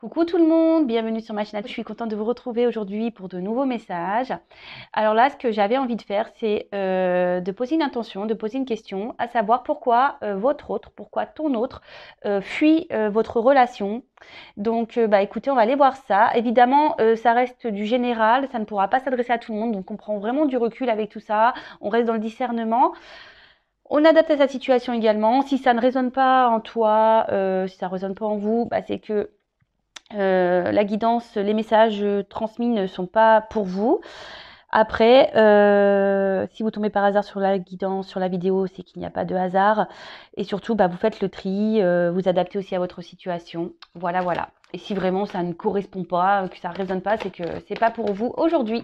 Coucou tout le monde, bienvenue sur ma chaîne. Je suis contente de vous retrouver aujourd'hui pour de nouveaux messages. Alors là, ce que j'avais envie de faire, c'est de poser une intention, de poser une question, à savoir pourquoi votre autre, pourquoi ton autre fuit votre relation. Donc, écoutez, on va aller voir ça. Évidemment, ça reste du général, ça ne pourra pas s'adresser à tout le monde, donc on prend vraiment du recul avec tout ça. On reste dans le discernement. On adapte à sa situation également. Si ça ne résonne pas en toi, si ça ne résonne pas en vous, c'est que la guidance, les messages transmis ne sont pas pour vous. Après, si vous tombez par hasard sur la guidance, sur la vidéo, c'est qu'il n'y a pas de hasard. Et surtout, vous faites le tri, vous adaptez aussi à votre situation. Voilà, voilà. Et si vraiment ça ne correspond pas, que ça ne résonne pas, c'est que c'est pas pour vous aujourd'hui.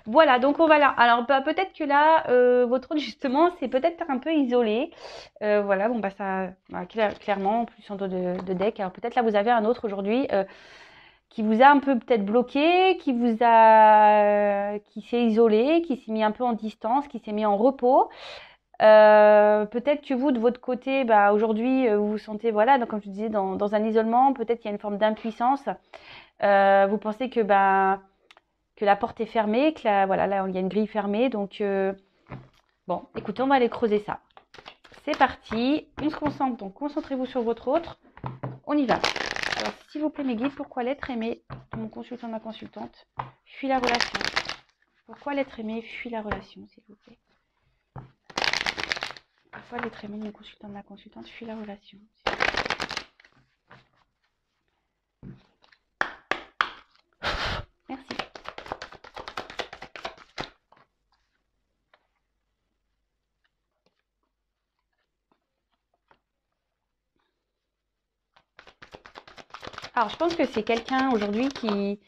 Voilà, donc on va là. Alors peut-être que là, votre autre justement, c'est peut-être un peu isolé. Voilà, bon ça, clairement, plus en dos de deck. Alors peut-être là, vous avez un autre aujourd'hui qui vous a un peu peut-être bloqué, qui s'est isolé, qui s'est mis un peu en distance, qui s'est mis en repos. Peut-être que vous, de votre côté, aujourd'hui, vous vous sentez, voilà, donc comme je disais, dans un isolement. Peut-être qu'il y a une forme d'impuissance. Vous pensez que la porte est fermée, que voilà, là, il y a une grille fermée. Donc, bon, écoutez, on va aller creuser ça. C'est parti. On se concentre. Donc, concentrez-vous sur votre autre. On y va. Alors, s'il vous plaît, mes guides, pourquoi l'être aimé de mon consultant, de ma consultante, fuit la relation? Pourquoi l'être aimé fuit la relation, s'il vous plaît? Pourquoi l'être aimé de mon consultant, de ma consultante, fuit la relation? Merci. Alors, je pense que c'est quelqu'un aujourd'hui qui...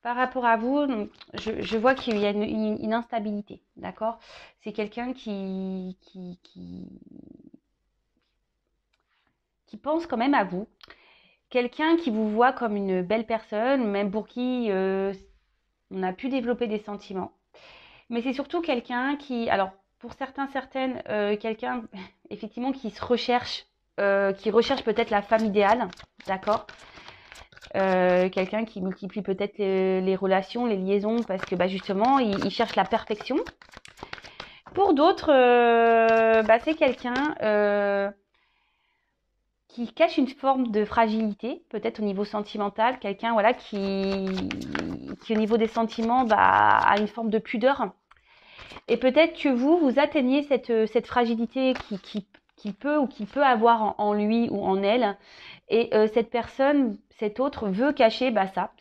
Par rapport à vous, je vois qu'il y a une instabilité, d'accord? C'est quelqu'un qui pense quand même à vous. Quelqu'un qui vous voit comme une belle personne, même pour qui on a pu développer des sentiments. Mais c'est surtout quelqu'un qui, alors pour certains, certaines, quelqu'un effectivement qui se recherche, qui recherche peut-être la femme idéale, d'accord? Quelqu'un qui multiplie peut-être les relations, les liaisons, parce que justement, il cherche la perfection. Pour d'autres, c'est quelqu'un qui cache une forme de fragilité, peut-être au niveau sentimental, quelqu'un voilà, qui au niveau des sentiments a une forme de pudeur. Et peut-être que vous atteignez cette fragilité qu'il peut avoir en lui ou en elle. Et cette personne, cet autre, veut cacher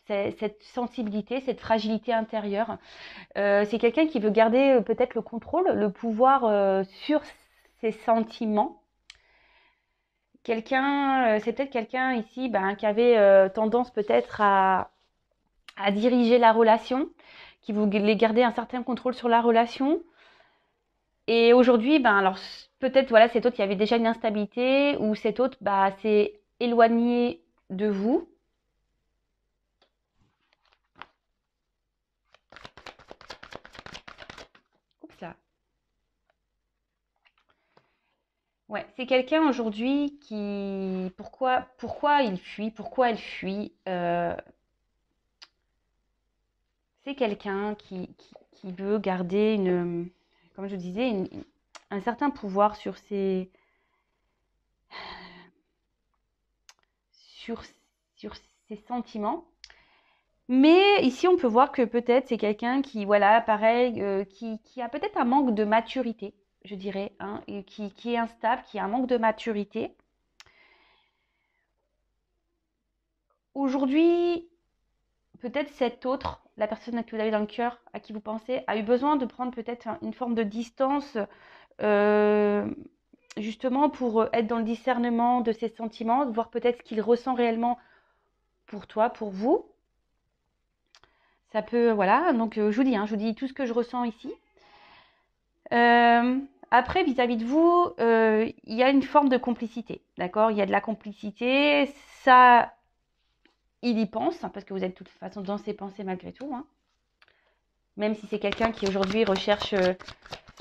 cette sensibilité, cette fragilité intérieure. C'est quelqu'un qui veut garder peut-être le contrôle, le pouvoir sur ses sentiments. C'est peut-être quelqu'un ici qui avait tendance peut-être à diriger la relation, qui voulait garder un certain contrôle sur la relation. Et aujourd'hui, alors peut-être voilà, cet autre, il y avait déjà une instabilité, ou cet autre s'est éloigné de vous. Oups là. Ouais, c'est quelqu'un aujourd'hui qui... Pourquoi il fuit? Pourquoi elle fuit? C'est quelqu'un qui veut garder comme je disais, un certain pouvoir sur sur ses sentiments. Mais ici, on peut voir que peut-être c'est quelqu'un qui, voilà, pareil, qui a peut-être un manque de maturité, je dirais, hein, et qui est instable, qui a un manque de maturité. Aujourd'hui, peut-être cet autre, la personne que vous avez dans le cœur, à qui vous pensez, a eu besoin de prendre peut-être une forme de distance, justement pour être dans le discernement de ses sentiments, de voir peut-être ce qu'il ressent réellement pour toi, pour vous. Ça peut, voilà, donc je vous dis tout ce que je ressens ici. Après, vis-à-vis de vous, il y a une forme de complicité, d'accord? Il y a de la complicité, ça, il y pense, parce que vous êtes de toute façon dans ses pensées malgré tout, hein. Même si c'est quelqu'un qui aujourd'hui recherche...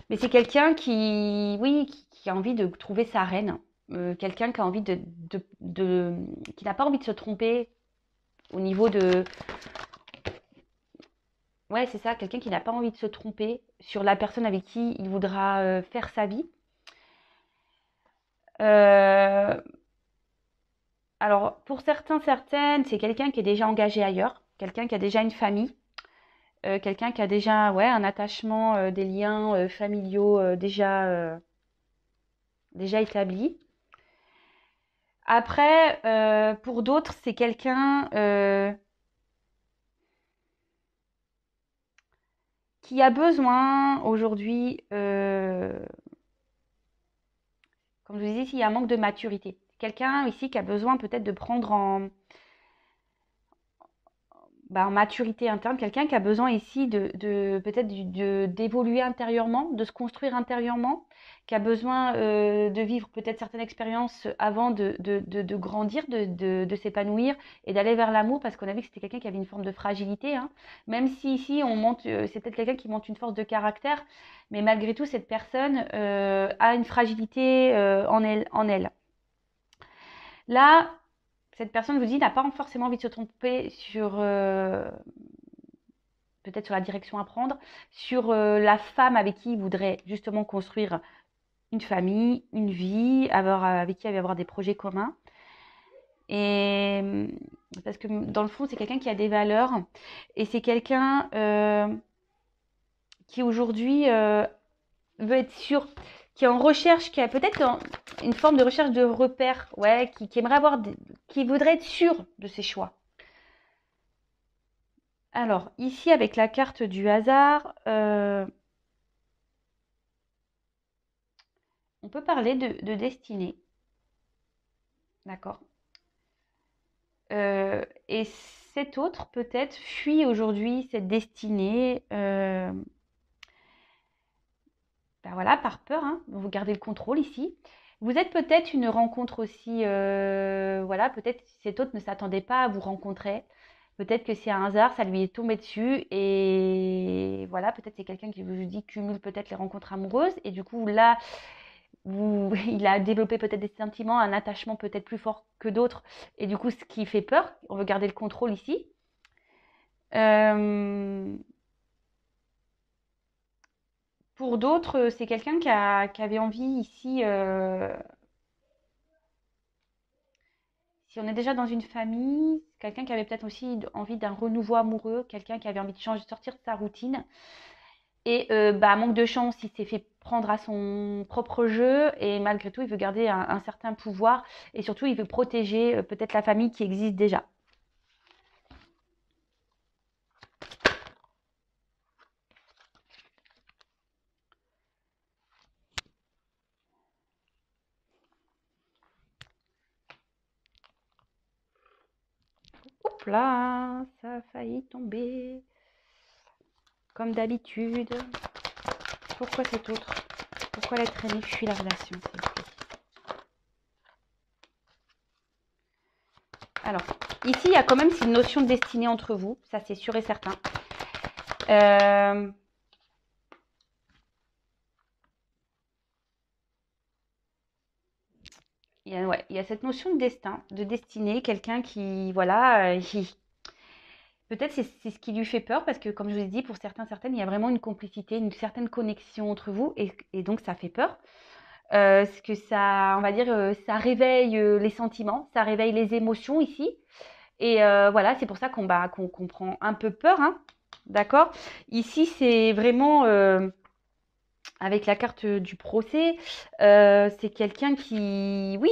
mais c'est quelqu'un qui, oui, qui a envie de trouver sa reine. quelqu'un qui a envie qui n'a pas envie de se tromper au niveau de... Ouais, c'est ça, quelqu'un qui n'a pas envie de se tromper sur la personne avec qui il voudra faire sa vie. Euh, alors, pour certains, certaines, c'est quelqu'un qui est déjà engagé ailleurs, quelqu'un qui a déjà une famille, quelqu'un qui a déjà ouais, un attachement, des liens familiaux déjà établis. Après, pour d'autres, c'est quelqu'un qui a besoin aujourd'hui, comme je vous disais, s'il y a un manque de maturité. Quelqu'un ici qui a besoin peut-être de prendre en maturité interne, quelqu'un qui a besoin ici peut-être d'évoluer intérieurement, de se construire intérieurement, qui a besoin de vivre peut-être certaines expériences avant de grandir, de s'épanouir et d'aller vers l'amour, parce qu'on a vu que c'était quelqu'un qui avait une forme de fragilité, hein. Même si ici on monte, c'est peut-être quelqu'un qui monte une force de caractère, mais malgré tout cette personne a une fragilité en elle. Là, cette personne, je vous dis, n'a pas forcément envie de se tromper sur peut-être sur la direction à prendre, sur la femme avec qui il voudrait justement construire une famille, une vie, avec qui il va avoir des projets communs. Et parce que dans le fond, c'est quelqu'un qui a des valeurs et c'est quelqu'un qui aujourd'hui veut être sûr, qui est en recherche, qui a peut-être une forme de recherche de repères, ouais, qui aimerait qui voudrait être sûr de ses choix. Alors, ici, avec la carte du hasard, on peut parler de destinée. D'accord. Et cet autre, peut-être, fuit aujourd'hui cette destinée, ben voilà, par peur, hein. Vous gardez le contrôle ici. Vous êtes peut-être une rencontre aussi, voilà, peut-être cet autre ne s'attendait pas à vous rencontrer. Peut-être que c'est un hasard, ça lui est tombé dessus et voilà, peut-être c'est quelqu'un qui vous dit cumule peut-être les rencontres amoureuses et du coup là, il a développé peut-être des sentiments, un attachement peut-être plus fort que d'autres et du coup ce qui fait peur, on veut garder le contrôle ici. Pour d'autres, c'est quelqu'un qui avait envie ici, si on est déjà dans une famille, quelqu'un qui avait peut-être aussi envie d'un renouveau amoureux, quelqu'un qui avait envie de changer, de sortir de sa routine. Et manque de chance, il s'est fait prendre à son propre jeu et malgré tout, il veut garder un certain pouvoir et surtout, il veut protéger peut-être la famille qui existe déjà. Hop là, ça a failli tomber. Comme d'habitude. Pourquoi cet autre? Pourquoi l'être aimé fuit la relation, s'il vous plaît? Alors, ici, il y a quand même une notion de destinée entre vous, ça c'est sûr et certain. Il y a cette notion de destin, de destinée, quelqu'un qui, voilà, peut-être c'est ce qui lui fait peur parce que, comme je vous ai dit, pour certains, certaines, il y a vraiment une complicité, une certaine connexion entre vous et donc ça fait peur. Ce que ça, on va dire, ça réveille les sentiments, ça réveille les émotions ici. Et voilà, c'est pour ça qu'on prend un peu peur, hein, d'accord? Ici, c'est vraiment avec la carte du procès, c'est quelqu'un qui, oui,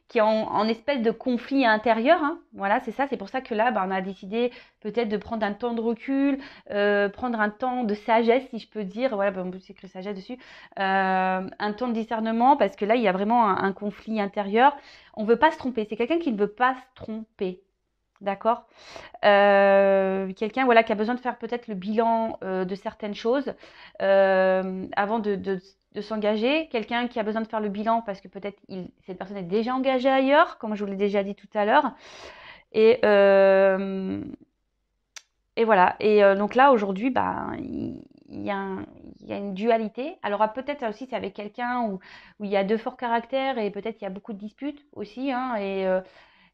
qui est en espèce de conflit intérieur, hein. Voilà, c'est ça. C'est pour ça que là, on a décidé peut-être de prendre un temps de recul, prendre un temps de sagesse, si je peux dire. Voilà, on peut écrire sagesse dessus. Un temps de discernement, parce que là, il y a vraiment un conflit intérieur. On ne veut pas se tromper. C'est quelqu'un qui ne veut pas se tromper. D'accord. Quelqu'un voilà, qui a besoin de faire peut-être le bilan de certaines choses avant de s'engager. Quelqu'un qui a besoin de faire le bilan parce que peut-être cette personne est déjà engagée ailleurs, comme je vous l'ai déjà dit tout à l'heure. Et voilà. Et donc là, aujourd'hui, il y a une dualité. Alors peut-être aussi c'est avec quelqu'un où il y a deux forts caractères et peut-être il y a beaucoup de disputes aussi, hein, et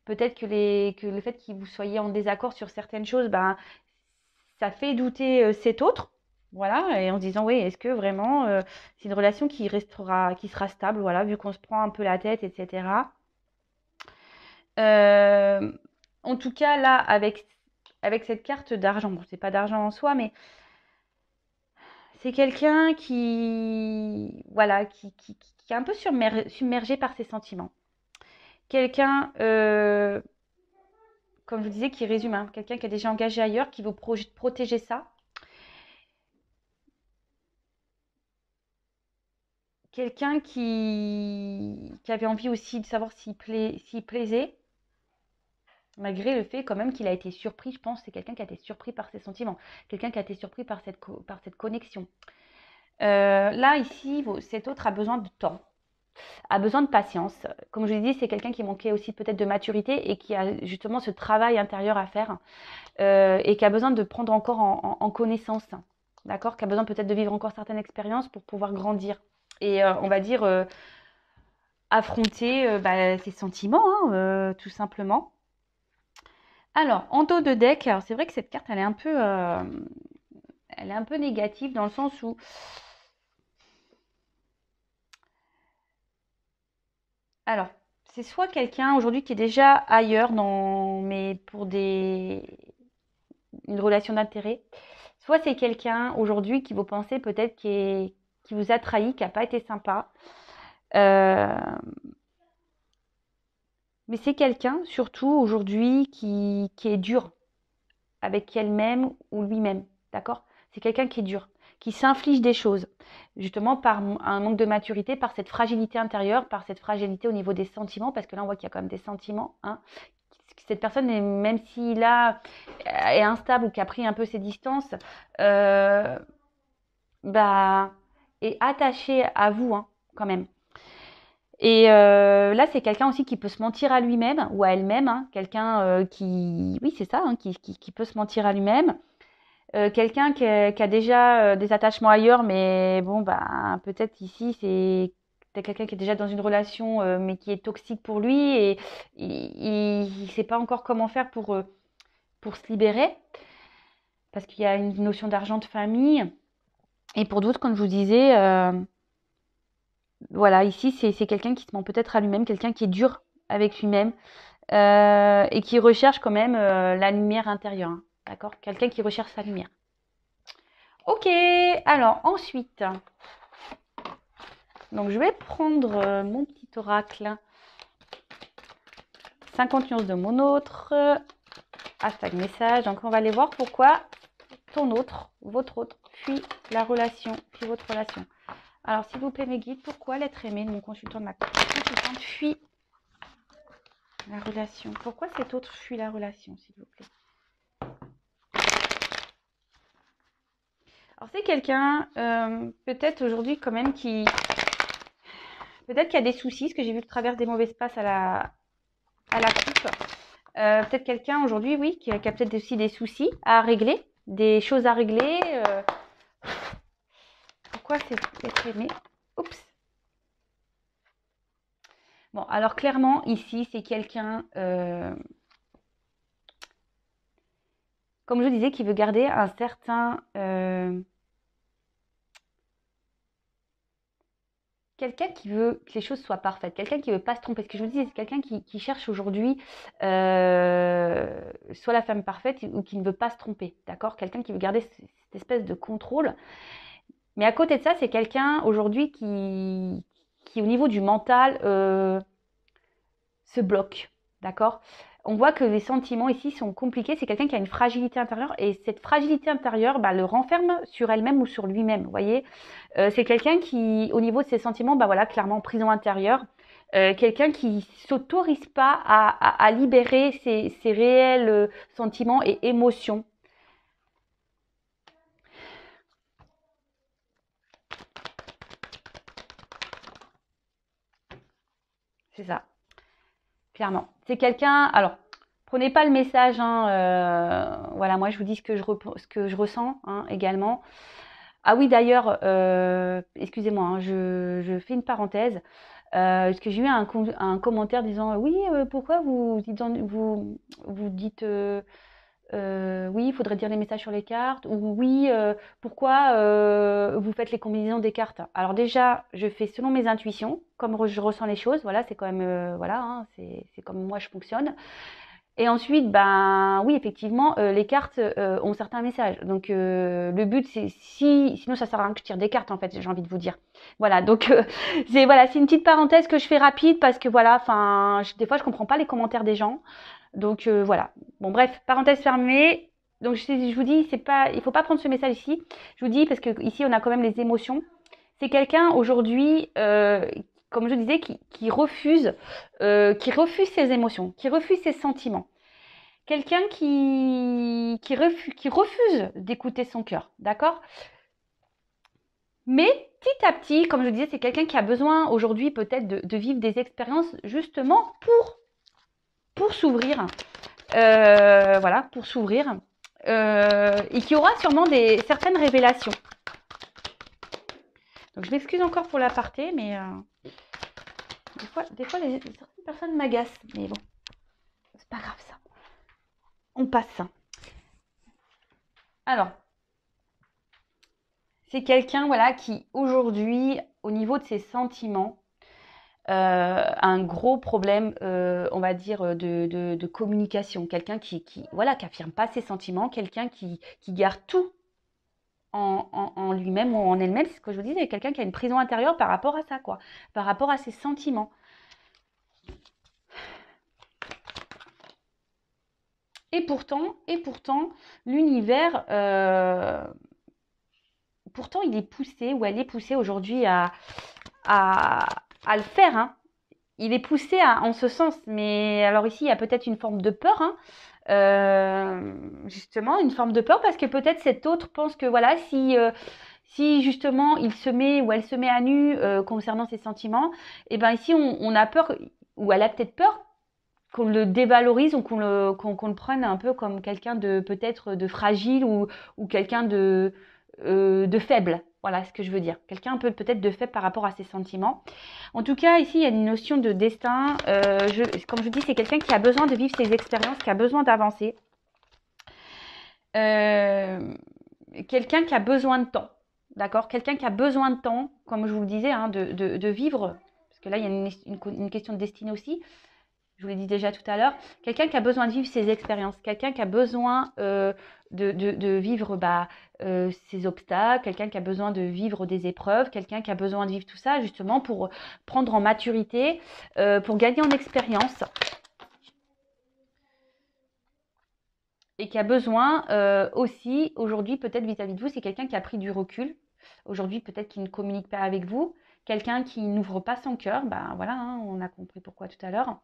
peut-être que le fait que vous soyez en désaccord sur certaines choses, ben, ça fait douter cet autre. Voilà, et en se disant, oui, est-ce que vraiment c'est une relation qui sera stable, voilà, vu qu'on se prend un peu la tête, etc. Euh, En tout cas, là, avec cette carte d'argent, bon, c'est pas d'argent en soi, mais c'est quelqu'un voilà, qui est un peu submergé par ses sentiments. Quelqu'un, comme je vous disais, qui résume, hein, quelqu'un qui est déjà engagé ailleurs, qui veut protéger ça. Quelqu'un qui avait envie aussi de savoir s'il plaisait, malgré le fait quand même qu'il a été surpris. Je pense que c'est quelqu'un qui a été surpris par ses sentiments, quelqu'un qui a été surpris par cette connexion. Là, ici, cet autre a besoin de temps, a besoin de patience. Comme je vous l'ai dit, c'est quelqu'un qui manquait aussi peut-être de maturité et qui a justement ce travail intérieur à faire et qui a besoin de prendre encore en connaissance, d'accord, qui a besoin peut-être de vivre encore certaines expériences pour pouvoir grandir. Et on va dire affronter ses sentiments, hein, tout simplement. Alors, en dos de deck, c'est vrai que cette carte, elle est un peu négative dans le sens où alors, c'est soit quelqu'un aujourd'hui qui est déjà ailleurs mais pour une relation d'intérêt, soit c'est quelqu'un aujourd'hui qui vous pensez peut-être qui vous a trahi, qui n'a pas été sympa. Euh, mais c'est quelqu'un surtout aujourd'hui qui est dur avec elle-même ou lui-même, d'accord? C'est quelqu'un qui est dur, qui s'inflige des choses, justement par un manque de maturité, par cette fragilité intérieure, par cette fragilité au niveau des sentiments, parce que là on voit qu'il y a quand même des sentiments, hein. Cette personne, même s'il est instable ou qui a pris un peu ses distances, euh, bah, est attaché à vous, hein, quand même. Et là, c'est quelqu'un aussi qui peut se mentir à lui-même ou à elle-même, hein, quelqu'un oui, c'est ça, hein, qui peut se mentir à lui-même. Quelqu'un qui a déjà des attachements ailleurs, mais bon, bah, peut-être ici, c'est quelqu'un qui est déjà dans une relation, mais qui est toxique pour lui et il ne sait pas encore comment faire pour se libérer, parce qu'il y a une notion d'argent de famille. Et pour d'autres, comme je vous disais, voilà, ici, c'est quelqu'un qui se ment peut-être à lui-même, quelqu'un qui est dur avec lui-même et qui recherche quand même la lumière intérieure, hein, d'accord? Quelqu'un qui recherche sa lumière. Ok, alors ensuite, donc je vais prendre mon petit oracle, 50 nuances de mon autre, hashtag message. Donc on va aller voir pourquoi votre autre, fuit la relation, fuit votre relation. Alors s'il vous plaît mes guides, pourquoi l'être aimé de mon consultant, de ma consultante, fuit la relation? Pourquoi cet autre fuit la relation, s'il vous plaît? Alors c'est quelqu'un, peut-être aujourd'hui quand même peut-être qu'il y a des soucis, parce que j'ai vu que traverse des mauvaises passes à la coupe. Peut-être quelqu'un aujourd'hui, oui, qui a peut-être aussi des soucis à régler, des choses à régler. Pourquoi c'est être aimé? Oups. Bon, alors clairement, ici, c'est quelqu'un, comme je disais, qui veut garder un certain... quelqu'un qui veut que les choses soient parfaites, quelqu'un qui veut pas se tromper. Ce que je vous dis, c'est quelqu'un qui cherche aujourd'hui soit la femme parfaite ou qui ne veut pas se tromper, d'accord? Quelqu'un qui veut garder cette espèce de contrôle. Mais à côté de ça, c'est quelqu'un aujourd'hui qui, au niveau du mental, se bloque, d'accord? On voit que les sentiments ici sont compliqués. C'est quelqu'un qui a une fragilité intérieure et cette fragilité intérieure le renferme sur elle-même ou sur lui-même. Vous voyez, c'est quelqu'un qui, au niveau de ses sentiments, voilà, clairement prison intérieure. Quelqu'un qui s'autorise pas à libérer ses réels sentiments et émotions. C'est ça, clairement. C'est quelqu'un. Alors, prenez pas le message. Hein, voilà, moi je vous dis ce que je ressens, hein, également. Ah oui, d'ailleurs, excusez-moi, hein, je fais une parenthèse. Parce que j'ai eu un commentaire disant oui, pourquoi vous dites oui, il faudrait dire les messages sur les cartes, ou oui, pourquoi vous faites les combinaisons des cartes. Alors déjà, je fais selon mes intuitions, comme je ressens les choses, voilà, c'est quand même, voilà, hein, c'est comme moi je fonctionne. Et ensuite, ben oui, effectivement, les cartes ont certains messages. Donc le but, c'est sinon ça sert à rien que je tire des cartes en fait, j'ai envie de vous dire. Voilà, donc c'est une petite parenthèse que je fais rapide parce que voilà, enfin, des fois je comprends pas les commentaires des gens. Donc voilà. Bon bref, parenthèse fermée. Donc je vous dis, c'est pas, il faut pas prendre ce message ici. Je vous dis parce que ici on a quand même les émotions. C'est quelqu'un aujourd'hui, comme je disais, qui refuse ses émotions, qui refuse ses sentiments. Quelqu'un qui refuse d'écouter son cœur, d'accord? Mais petit à petit, comme je disais, c'est quelqu'un qui a besoin aujourd'hui peut-être de vivre des expériences justement pour s'ouvrir. Voilà, pour s'ouvrir. Et qui aura sûrement certaines révélations. Donc je m'excuse encore pour l'aparté, mais des fois certaines personnes m'agacent. Mais bon, c'est pas grave ça. On passe. Alors, c'est quelqu'un voilà, qui aujourd'hui, au niveau de ses sentiments, a un gros problème, on va dire, de communication. Quelqu'un voilà, qui affirme pas ses sentiments, quelqu'un qui garde tout en lui-même ou en elle-même. C'est ce que je vous disais, quelqu'un qui a une prison intérieure par rapport à ça, quoi, par rapport à ses sentiments. Et pourtant, l'univers, pourtant, il est poussé ou elle est poussée aujourd'hui à, à le faire. Hein. Il est poussé en ce sens. Mais alors ici, il y a peut-être une forme de peur. Hein. Justement, une forme de peur parce que peut-être cet autre pense que voilà, si justement il se met ou elle se met à nu concernant ses sentiments, et ben ici on a peur ou elle a peut-être peur qu'on le dévalorise ou qu'on le prenne un peu comme quelqu'un de peut-être de fragile ou quelqu'un de faible. Voilà ce que je veux dire. Quelqu'un un peu peut-être de faible par rapport à ses sentiments. En tout cas, ici, il y a une notion de destin. Comme je dis, c'est quelqu'un qui a besoin de vivre ses expériences, qui a besoin d'avancer. Quelqu'un qui a besoin de temps. D'accord? Quelqu'un qui a besoin de temps, comme je vous le disais, hein, de vivre. Parce que là, il y a une question de destinée aussi. Je vous l'ai dit déjà tout à l'heure, quelqu'un qui a besoin de vivre ses expériences, quelqu'un qui a besoin de vivre ses obstacles, quelqu'un qui a besoin de vivre des épreuves, quelqu'un qui a besoin de vivre tout ça justement pour prendre en maturité, pour gagner en expérience. Et qui a besoin aussi, aujourd'hui peut-être vis-à-vis de vous, c'est quelqu'un qui a pris du recul. Aujourd'hui peut-être qui ne communique pas avec vous, quelqu'un qui n'ouvre pas son cœur, ben voilà, hein, on a compris pourquoi tout à l'heure.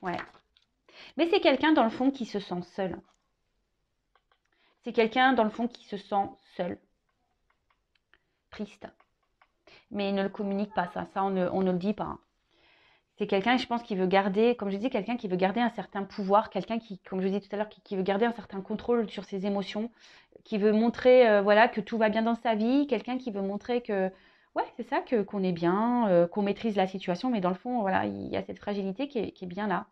Ouais. Mais c'est quelqu'un dans le fond qui se sent seul. C'est quelqu'un dans le fond qui se sent seul, triste. Mais il ne le communique pas, ça on ne le dit pas. C'est quelqu'un, je pense, qui veut garder, comme je dis, quelqu'un qui veut garder un certain pouvoir, quelqu'un qui, comme je disais tout à l'heure, qui veut garder un certain contrôle sur ses émotions, qui veut montrer voilà, que tout va bien dans sa vie, quelqu'un qui veut montrer que, ouais, c'est ça, qu'on est bien, qu'on maîtrise la situation, mais dans le fond, voilà, il y a cette fragilité qui est bien là.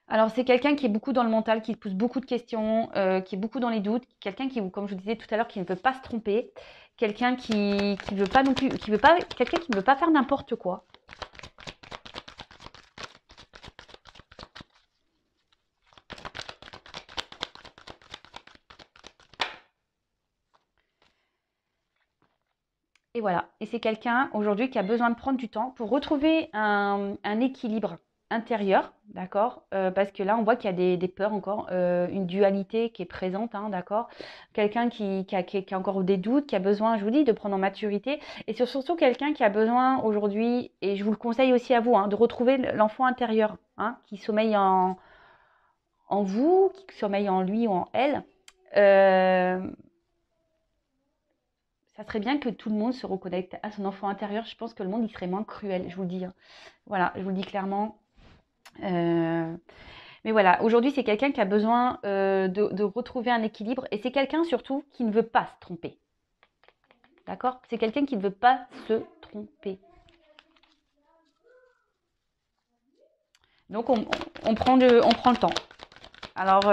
Alors, c'est quelqu'un qui est beaucoup dans le mental, qui pose beaucoup de questions, qui est beaucoup dans les doutes, quelqu'un qui, comme je vous disais tout à l'heure, qui ne veut pas se tromper, quelqu'un qui veut pas non plus, quelqu'un qui ne veut pas faire n'importe quoi. Et voilà. Et c'est quelqu'un aujourd'hui qui a besoin de prendre du temps pour retrouver un équilibre intérieur, d'accord? Parce que là, on voit qu'il y a des peurs encore, une dualité qui est présente, hein, d'accord? Quelqu'un qui a encore des doutes, qui a besoin, je vous dis, de prendre en maturité. Et c'est surtout quelqu'un qui a besoin aujourd'hui, et je vous le conseille aussi à vous, hein, de retrouver l'enfant intérieur, hein, qui sommeille en vous, qui sommeille en lui ou en elle. Euh, Ça serait bien que tout le monde se reconnecte à son enfant intérieur. Je pense que le monde, il serait moins cruel, je vous le dis. Hein. Voilà, je vous le dis clairement. Euh, mais voilà, aujourd'hui, c'est quelqu'un qui a besoin de retrouver un équilibre et c'est quelqu'un surtout qui ne veut pas se tromper. D'accord? C'est quelqu'un qui ne veut pas se tromper. Donc, on prend le temps. Alors,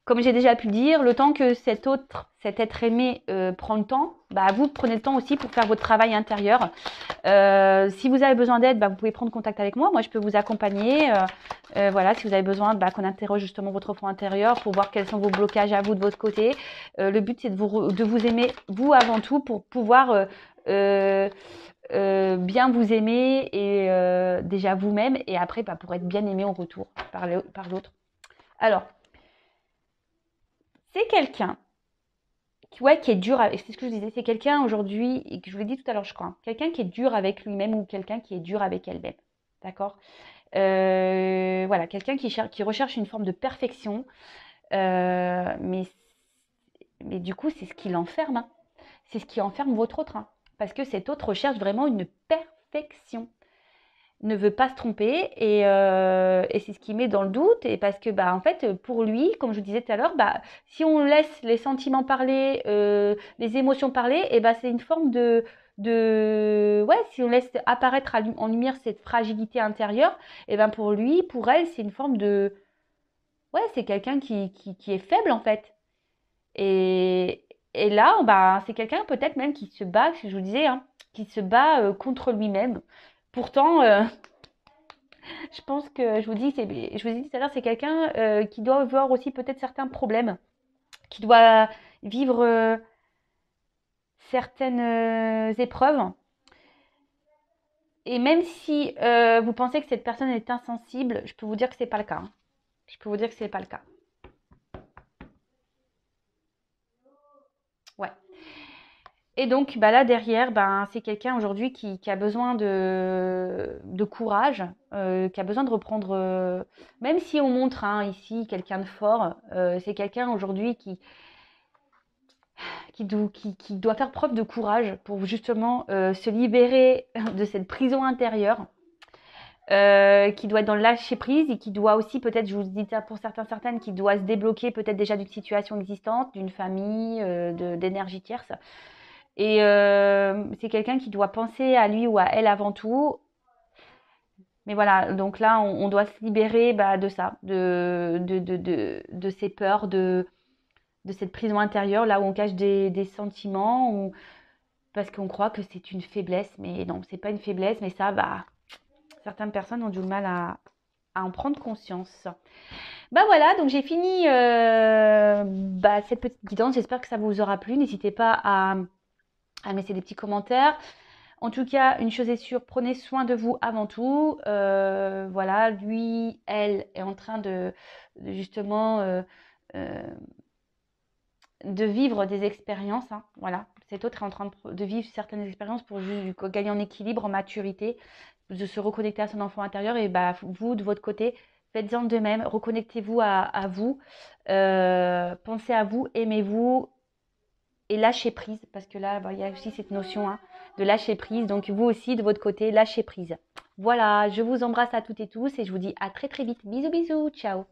comme j'ai déjà pu dire, le temps que cet être aimé prend le temps, bah, vous prenez le temps aussi pour faire votre travail intérieur. Si vous avez besoin d'aide, bah, vous pouvez prendre contact avec moi. Moi, je peux vous accompagner. Voilà, si vous avez besoin bah, qu'on interroge justement votre enfant intérieur pour voir quels sont vos blocages à vous de votre côté. Le but, c'est de vous aimer, vous avant tout, pour pouvoir bien vous aimer et déjà vous-même et après bah, pour être bien aimé en retour par l'autre. Alors, c'est quelqu'un qui est dur avec, c'est ce que je disais, c'est quelqu'un aujourd'hui, et que je vous l'ai dit tout à l'heure, je crois, quelqu'un qui est dur avec lui-même ou quelqu'un qui est dur avec elle-même. D'accord? Voilà, quelqu'un qui recherche une forme de perfection, mais du coup, c'est ce qui l'enferme. Hein. C'est ce qui enferme votre autre. Hein. Parce que cet autre recherche vraiment une perfection. Ne veut pas se tromper et c'est ce qui met dans le doute et parce que bah en fait pour lui comme je vous disais tout à l'heure bah si on laisse les sentiments parler les émotions parler et bah c'est une forme de ouais si on laisse apparaître en lumière cette fragilité intérieure et ben pour lui pour elle c'est une forme de ouais c'est quelqu'un qui est faible en fait et là bah c'est quelqu'un peut-être même qui se bat je vous disais hein, qui se bat contre lui-même pourtant je pense que je vous dis tout à l'heure, c'est quelqu'un qui doit avoir aussi peut-être certains problèmes, qui doit vivre certaines épreuves. Et même si vous pensez que cette personne est insensible, je peux vous dire que c'est pas le cas. Hein. Je peux vous dire que c'est pas le cas. Ouais. Et donc, bah là derrière, ben, c'est quelqu'un aujourd'hui qui a besoin de courage, qui a besoin de reprendre, même si on montre hein, ici quelqu'un de fort, c'est quelqu'un aujourd'hui qui doit faire preuve de courage pour justement se libérer de cette prison intérieure, qui doit être dans le lâcher prise et qui doit aussi peut-être, je vous dis ça pour certaines, qui doit se débloquer peut-être déjà d'une situation existante, d'une famille, d'énergie tierce. Et c'est quelqu'un qui doit penser à lui ou à elle avant tout. Mais voilà, donc là, on doit se libérer bah, de ça, de ces peurs, de cette prison intérieure, là où on cache des sentiments, parce qu'on croit que c'est une faiblesse. Mais non, c'est pas une faiblesse, mais ça, bah, certaines personnes ont du mal à en prendre conscience. Bah voilà, donc j'ai fini bah, cette petite guidance. J'espère que ça vous aura plu. N'hésitez pas à me laisser des petits commentaires. En tout cas, une chose est sûre, prenez soin de vous avant tout. Voilà, lui, elle est en train de justement euh, de vivre des expériences. Hein, voilà, cet autre est en train de vivre certaines expériences pour gagner en équilibre, en maturité, de se reconnecter à son enfant intérieur. Et bah, vous, de votre côté, faites-en de même. Reconnectez-vous à vous. Pensez à vous, aimez-vous et lâchez prise. Parce que là, bah, il y a aussi cette notion hein, de lâcher prise. Donc, vous aussi, de votre côté, lâchez prise. Voilà, je vous embrasse à toutes et tous et je vous dis à très très vite. Bisous, bisous, ciao.